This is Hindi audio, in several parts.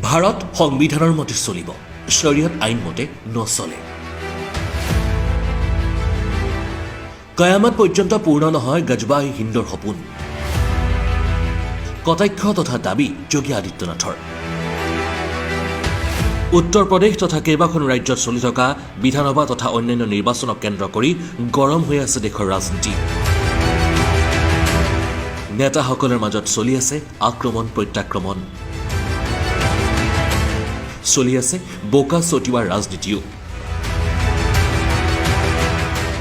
ভাৰত সংবিধানৰ মতে চলিব, শৰীয়ত আইন মতে নচলে। কয়ামত পৰ্যন্ত পূৰ্ণ নহয় গজবাই হিন্দৰ সপোন, কটাক্ষ তথা দাবী যোগী আদিত্যনাথৰ। উত্তৰ প্ৰদেশ তথা কেইবাখন ৰাজ্যত চলি থকা বিধানসভা তথা অন্যান্য নিৰ্বাচনক কেন্দ্ৰ কৰি গৰম হৈ আছে দেশৰ ৰাজনীতি। নেতাসকলৰ মাজত চলি আছে আক্ৰমণ প্ৰত্যাক্ৰমণ, চলি আছে বোকা ছটিওৱাৰ ৰাজনীতিও।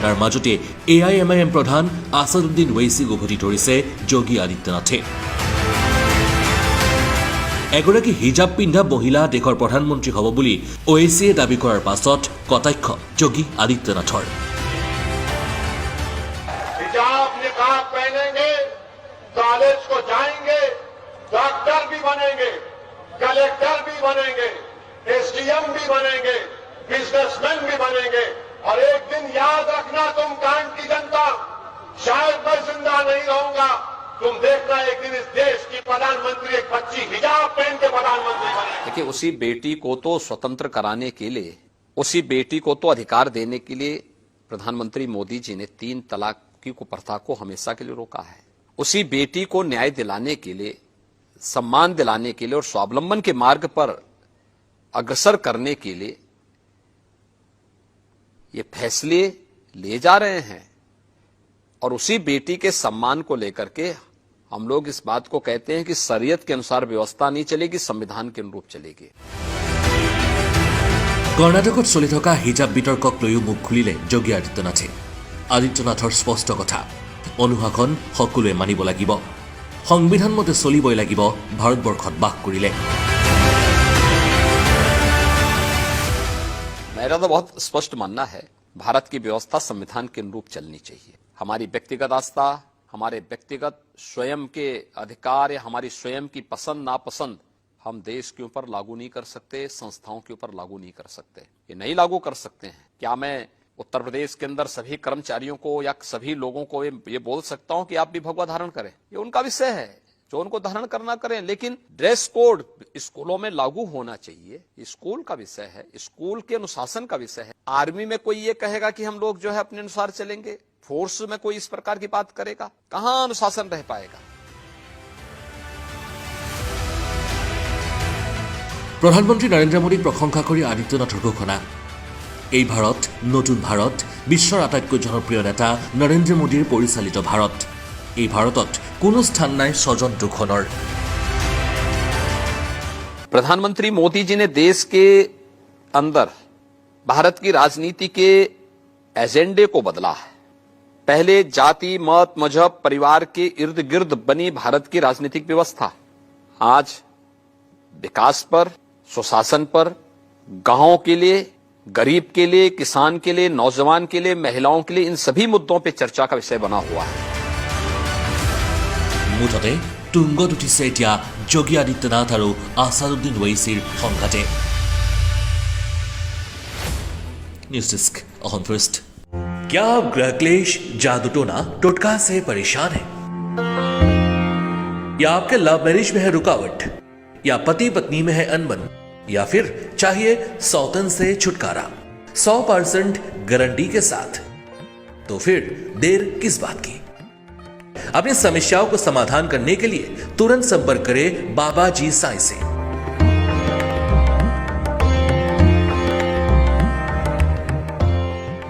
তাৰ মাজতে AIMIM প্ৰধান আছাদুদ্দিন ওৱেইছিক উভতি ধৰিছে যোগী আদিত্যনাথে। এগৰাকী হিজাব পিন্ধা মহিলা দেশৰ প্ৰধানমন্ত্ৰী হ'ব বুলি ওৱেইছিয়ে দাবী কৰাৰ পাছত কটাক্ষ যোগী আদিত্যনাথৰ। हिजाब निकाब पहनेंगे, कॉलेज को जाएंगे, डॉक्टर भी बनेंगे, कलेक्टर भी बनेंगे, SDM भी बनेंगे, बिजनेसमैन भी बनेंगे। और एक दिन याद रखना तुम कांड की जनता, शायद मैं जिंदा नहीं रहूंगा, तुम देखना एक दिन इस देश की प्रधानमंत्री एक बच्ची हिजाब पहन के प्रधानमंत्री बनेगी। देखिए, उसी बेटी को तो स्वतंत्र कराने के लिए, उसी बेटी को तो अधिकार देने के लिए प्रधानमंत्री मोदी जी ने 3 तलाक की कुप्रथा को हमेशा के लिए रोका है। उसी बेटी को न्याय दिलाने के लिए, सम्मान दिलाने के लिए और स्वावलंबन के मार्ग पर अग्रसर करने के लिए ये फैसले लिए जा रहे हैं। और उसी बेटी के सम्मान को लेकर के हम लोग इस बात को कहते हैं कि शरीयत के अनुसार व्यवस्था नहीं चलेगी, संविधान के अनुरूप चलेगी। কৰ্ণাটকত চলি থকা হিজাব বিতৰ্কক লৈও মুখ খুলিলে যোগী আদিত্যনাথে। আদিত্যনাথৰ স্পষ্ট কথা, অনুশাসন সকলোৱে মানিব লাগিব, সংবিধান মতে চলিবই লাগিব ভাৰতবৰ্ষত বাস কৰিলে। मेरा तो बहुत स्पष्ट मानना है, भारत की व्यवस्था संविधान के अनुरूप चलनी चाहिए। हमारी व्यक्तिगत आस्था, हमारे व्यक्तिगत स्वयं के अधिकार या हमारी स्वयं की पसंद नापसंद हम देश के ऊपर लागू नहीं कर सकते, संस्थाओं के ऊपर लागू नहीं कर सकते। ये नहीं लागू कर सकते हैं। क्या मैं उत्तर प्रदेश के अंदर सभी कर्मचारियों को या सभी लोगों को ये बोल सकता हूं कि आप भी भगवा धारण करें? ये उनका विषय है, जो उनको धारण करना करें, लेकिन ड्रेस कोड स्कूलों में लागू होना चाहिए। स्कूल का विषय है, स्कूल के अनुशासन का विषय है। आर्मी में कोई ये कहेगा कि हम लोग जो है अपने अनुसार चलेंगे, फोर्स में कोई इस प्रकार की बात करेगा? कहां अनुशासन रह पाएगा? প্ৰধানমন্ত্ৰী নৰেন্দ্ৰ মোদীক প্ৰশংসা কৰি আদিত্যনাথৰ ঘোষণা, এই ভাৰত নতুন ভাৰত, বিশ্বৰ আটাইতকৈ জনপ্ৰিয় নেতা নৰেন্দ্ৰ মোদীৰ পৰিচালিত ভাৰত। এই ভাৰতত কোনো স্থান নাই স্বজন দুখনৰ। प्रधानमंत्री मोदी जी ने देश के अंदर भारत की राजनीति के एजेंडे को बदला है। पहले जाति, मत, मजहब, परिवार के इर्द गिर्द बनी भारत की राजनीतिक व्यवस्था आज विकास पर, सुशासन पर, गांवों के लिए, गरीब के लिए, किसान के लिए, नौजवान के लिए, महिलाओं के लिए, इन सभी मुद्दों पर चर्चा का विषय बना हुआ है। মুঠতে তুংগত উঠিছে এতিয়া যোগী আদিত্যনাথ আৰু আছাদুদ্দিন ওৱেইছিৰ সংঘাতে। न्यूज़ डेस्क अहम फर्स्ट। क्या आप गृह क्लेश, जादू टोना, टोटका से परेशान हैं? या आपके लव मैरिज में है रुकावट, या पति पत्नी में है अनबन, या फिर चाहिए सौतन से छुटकारा 100% गारंटी के साथ? तो फिर देर किस बात की? अपनी समस्याओं को समाधान करने के लिए तुरंत संपर्क करें बाबा जी साईं से।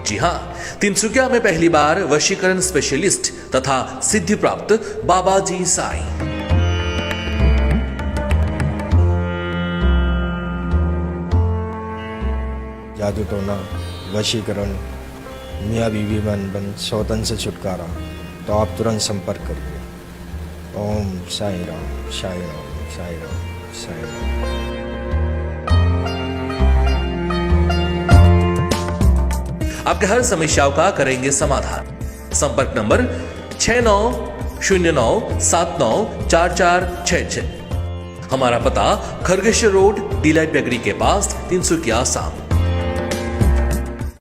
जी हां, तिनसुकिया में पहली बार वशीकरण स्पेशलिस्ट तथा सिद्धि प्राप्त बाबा जी साईं। जादू टोना, वशीकरण, मियाँ बीवी में अनबन, सौतन से छुटकारा, तो आप तुरंत संपर्क करिए। ओम साई राम, साई राम, साई राम, साई राम। आपके हर समस्याओं का करेंगे समाधान। संपर्क नंबर 6909794466। हमारा पता खरगेश्वर रोड, डिलाइट बेकरी के पास, तिनसुकिया, आसाम।